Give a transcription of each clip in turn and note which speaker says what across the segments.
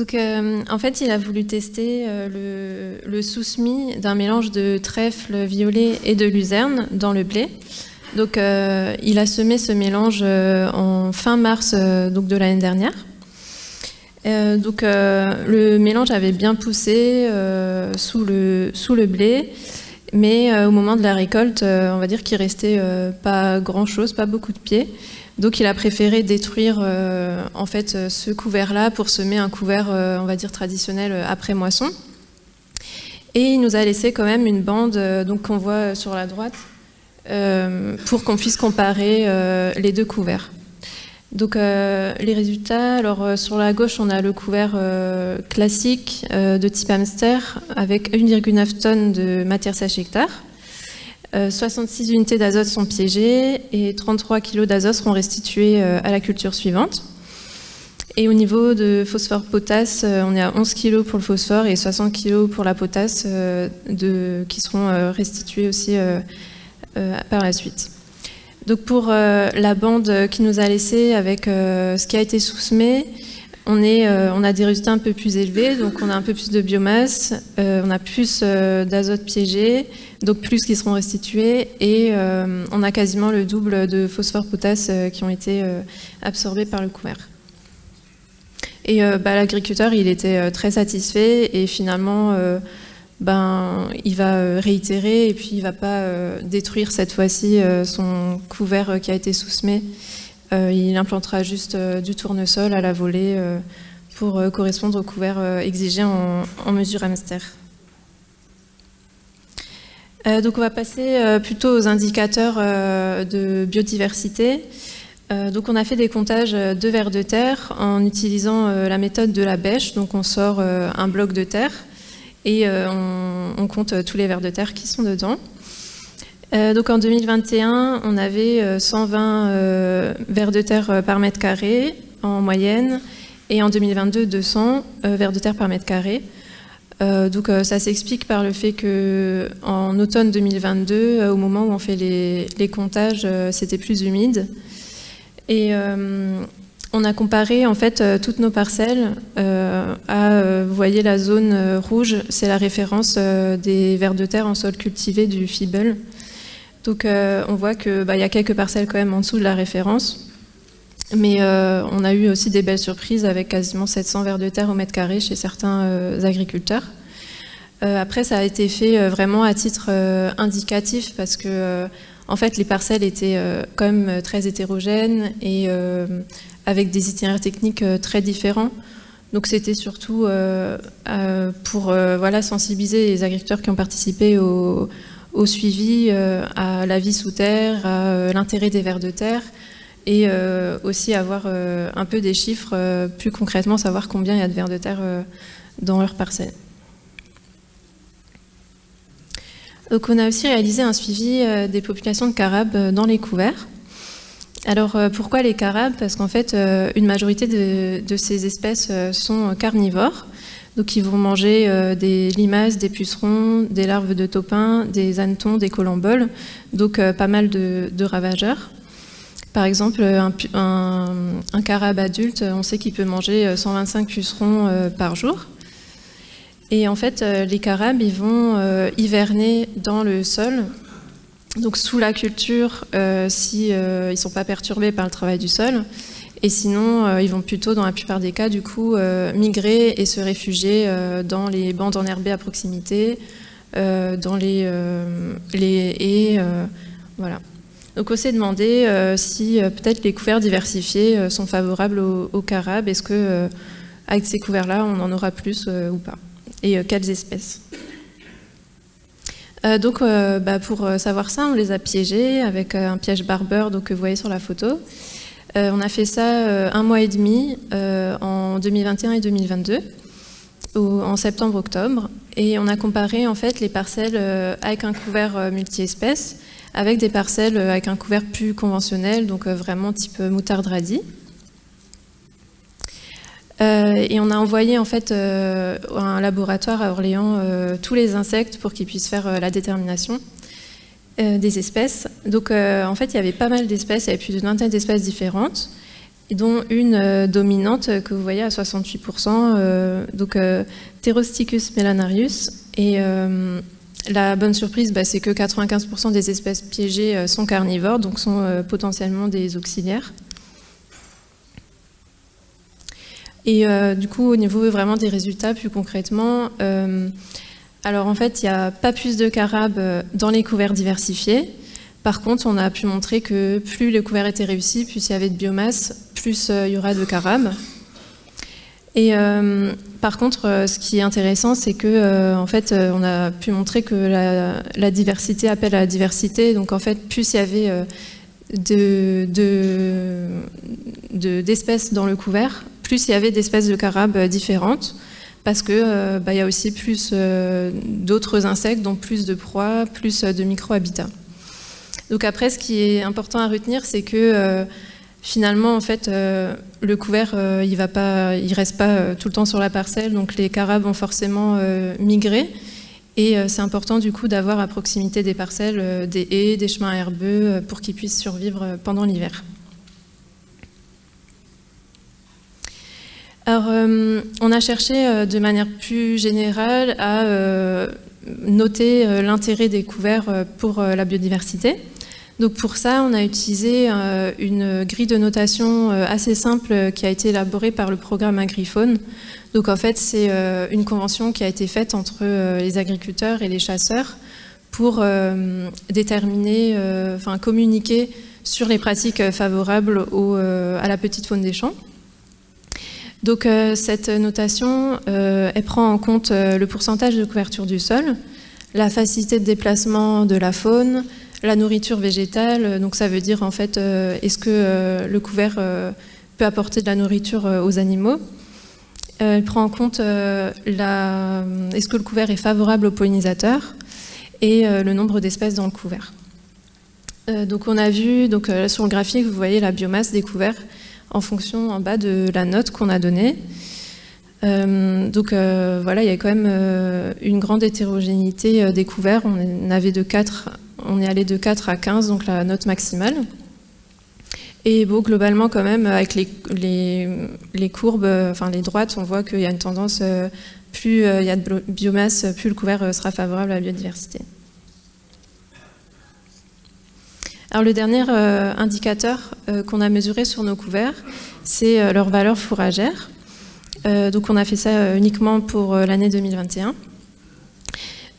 Speaker 1: Donc, en fait, il a voulu tester le sous-semis d'un mélange de trèfle violet et de luzerne dans le blé. Donc, il a semé ce mélange en fin mars donc de l'année dernière. Le mélange avait bien poussé sous le blé, mais au moment de la récolte, on va dire qu'il restait pas grand-chose, pas beaucoup de pieds. Donc il a préféré détruire en fait ce couvert-là pour semer un couvert, on va dire traditionnel après moisson. Et il nous a laissé quand même une bande donc qu'on voit sur la droite pour qu'on puisse comparer les deux couverts. Donc les résultats, alors sur la gauche on a le couvert classique de type hamster avec 1,9 tonnes de matière sèche hectare. 66 unités d'azote sont piégées et 33 kg d'azote seront restitués à la culture suivante. Et au niveau de phosphore-potasse, on est à 11 kg pour le phosphore et 60 kg pour la potasse qui seront restitués aussi par la suite. Donc pour la bande qui nous a laissé avec ce qui a été sous-semé, on a des résultats un peu plus élevés, donc on a un peu plus de biomasse, on a plus d'azote piégé, donc plus qui seront restitués, et on a quasiment le double de phosphore-potasse qui ont été absorbés par le couvert. Et l'agriculteur, il était très satisfait, et finalement, il va réitérer, et puis il ne va pas détruire cette fois-ci son couvert qui a été sous-semé. Il implantera juste du tournesol à la volée pour correspondre au couvert exigé en mesure hamster. Donc on va passer plutôt aux indicateurs de biodiversité. Donc on a fait des comptages de vers de terre en utilisant la méthode de la bêche. Donc on sort un bloc de terre et on compte tous les vers de terre qui sont dedans. Donc en 2021, on avait 120 vers de terre par mètre carré en moyenne, et en 2022, 200 vers de terre par mètre carré. Donc ça s'explique par le fait qu'en automne 2022, au moment où on fait les comptages, c'était plus humide. Et on a comparé en fait toutes nos parcelles vous voyez la zone rouge, c'est la référence des vers de terre en sol cultivé du FIBEL. Donc on voit qu'il y a quelques parcelles quand même en dessous de la référence, mais on a eu aussi des belles surprises avec quasiment 700 vers de terre au mètre carré chez certains agriculteurs. Après ça a été fait vraiment à titre indicatif parce que en fait les parcelles étaient quand même très hétérogènes et avec des itinéraires techniques très différents. Donc c'était surtout pour sensibiliser les agriculteurs qui ont participé au suivi, à la vie sous terre, à l'intérêt des vers de terre, et aussi avoir un peu des chiffres, plus concrètement savoir combien il y a de vers de terre dans leur parcelle. Donc on a aussi réalisé un suivi des populations de carabes dans les couverts. Alors pourquoi les carabes? Parce qu'en fait une majorité de ces espèces sont carnivores. Donc ils vont manger des limaces, des pucerons, des larves de taupins, des hannetons, des colamboles, donc pas mal de ravageurs. Par exemple, un carabe adulte, on sait qu'il peut manger 125 pucerons par jour. Et en fait, les carabes, ils vont hiverner dans le sol, donc sous la culture, si ils ne sont pas perturbés par le travail du sol. Et sinon, ils vont plutôt, dans la plupart des cas, du coup, migrer et se réfugier dans les bandes enherbées à proximité, dans les haies, voilà. Donc, on s'est demandé si peut-être les couverts diversifiés sont favorables aux carabes. Est-ce que avec ces couverts-là, on en aura plus ou pas? Et quelles espèces? Pour savoir ça, on les a piégés avec un piège Barber, donc, que vous voyez sur la photo. On a fait ça 1 mois et demi en 2021 et 2022, en septembre-octobre, et on a comparé en fait les parcelles avec un couvert multi-espèces avec des parcelles avec un couvert plus conventionnel, donc vraiment type moutarde radis. Et on a envoyé en fait à un laboratoire à Orléans tous les insectes pour qu'ils puissent faire la détermination des espèces. Donc en fait il y avait pas mal d'espèces, il y avait plus d'une vingtaine d'espèces différentes. et dont une dominante que vous voyez à 68%, donc Pterosticus melanarius. Et la bonne surprise, c'est que 95% des espèces piégées sont carnivores, donc sont potentiellement des auxiliaires. Et du coup, au niveau vraiment des résultats, plus concrètement, alors en fait, il n'y a pas plus de carabes dans les couverts diversifiés. Par contre, on a pu montrer que plus le couvert était réussi, plus il y avait de biomasse, plus il y aura de carabes. Et par contre, ce qui est intéressant, c'est que en fait, on a pu montrer que la diversité appelle à la diversité. Donc en fait, plus il y avait d'espèces dans le couvert, plus il y avait d'espèces de carabes différentes, parce que il y a aussi plus d'autres insectes, donc plus de proies, plus de micro-habitats. Donc après, ce qui est important à retenir, c'est que finalement, en fait, le couvert, il reste pas tout le temps sur la parcelle, donc les carabes vont forcément migrer. Et c'est important du coup d'avoir à proximité des parcelles des haies, des chemins herbeux pour qu'ils puissent survivre pendant l'hiver. Alors, on a cherché de manière plus générale à noter l'intérêt des couverts pour la biodiversité. Donc pour ça, on a utilisé une grille de notation assez simple qui a été élaborée par le programme Agrifaune. Donc en fait, c'est une convention qui a été faite entre les agriculteurs et les chasseurs pour déterminer, communiquer sur les pratiques favorables à la petite faune des champs. Donc cette notation, elle prend en compte le pourcentage de couverture du sol, la facilité de déplacement de la faune, la nourriture végétale, donc ça veut dire en fait, est-ce que le couvert peut apporter de la nourriture aux animaux. Elle prend en compte est-ce que le couvert est favorable aux pollinisateurs et le nombre d'espèces dans le couvert. Donc on a vu, sur le graphique, vous voyez la biomasse des couverts en fonction en bas de la note qu'on a donnée. Voilà, il y a quand même une grande hétérogénéité des couverts. On est allé de 4 à 15, donc la note maximale. Et bon, globalement, quand même, avec les courbes, les droites, on voit qu'il y a une tendance, plus il y a de biomasse, plus le couvert sera favorable à la biodiversité. Alors le dernier indicateur qu'on a mesuré sur nos couverts, c'est leur valeur fourragère. Donc on a fait ça uniquement pour l'année 2021.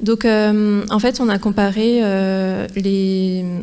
Speaker 1: Donc en fait on a comparé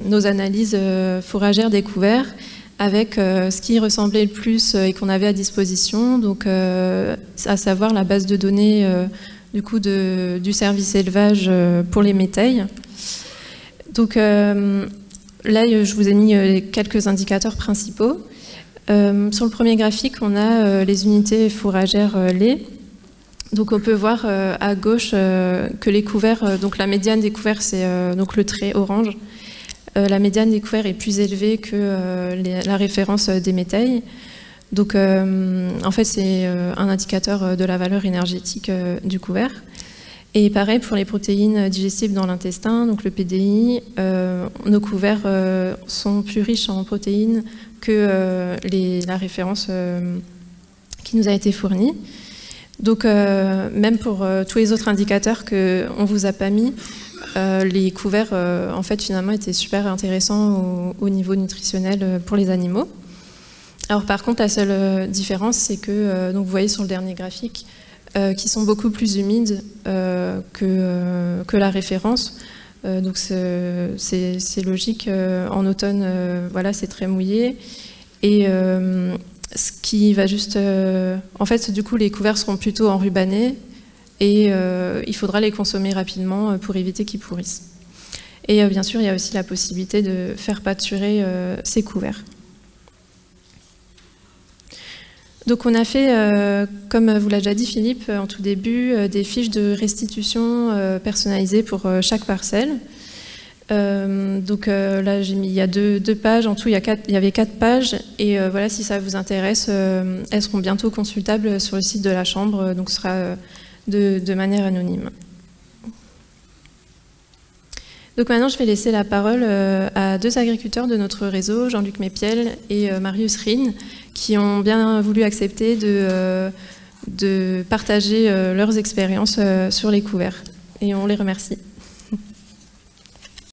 Speaker 1: nos analyses fourragères des couverts avec ce qui ressemblait le plus et qu'on avait à disposition, donc à savoir la base de données du coup du service élevage pour les métailles. Donc là, je vous ai mis quelques indicateurs principaux. Sur le premier graphique, on a les unités fourragères lait. Donc on peut voir à gauche que les couverts, donc la médiane des couverts, c'est donc le trait orange. La médiane des couverts est plus élevée que la référence des métailles. Donc en fait, c'est un indicateur de la valeur énergétique du couvert. Et pareil pour les protéines digestibles dans l'intestin, donc le PDI, nos couverts sont plus riches en protéines que la référence qui nous a été fournie. Donc même pour tous les autres indicateurs qu'on ne vous a pas mis, les couverts en fait finalement étaient super intéressants au niveau nutritionnel pour les animaux. Alors par contre la seule différence c'est que, donc vous voyez sur le dernier graphique, qui sont beaucoup plus humides que la référence. Donc c'est logique. En automne, voilà, c'est très mouillé. Et ce qui va juste... en fait, du coup, les couverts seront plutôt enrubanés et il faudra les consommer rapidement pour éviter qu'ils pourrissent. Et bien sûr, il y a aussi la possibilité de faire pâturer ces couverts. Donc on a fait, comme vous l'a déjà dit Philippe en tout début, des fiches de restitution personnalisées pour chaque parcelle. Là il y a deux pages, en tout il y avait 4 pages et voilà, si ça vous intéresse, elles seront bientôt consultables sur le site de la Chambre, donc ce sera de manière anonyme. Donc maintenant, je vais laisser la parole à 2 agriculteurs de notre réseau, Jean-Luc Mépiel et Marius Rine, qui ont bien voulu accepter de partager leurs expériences sur les couverts. Et on les remercie.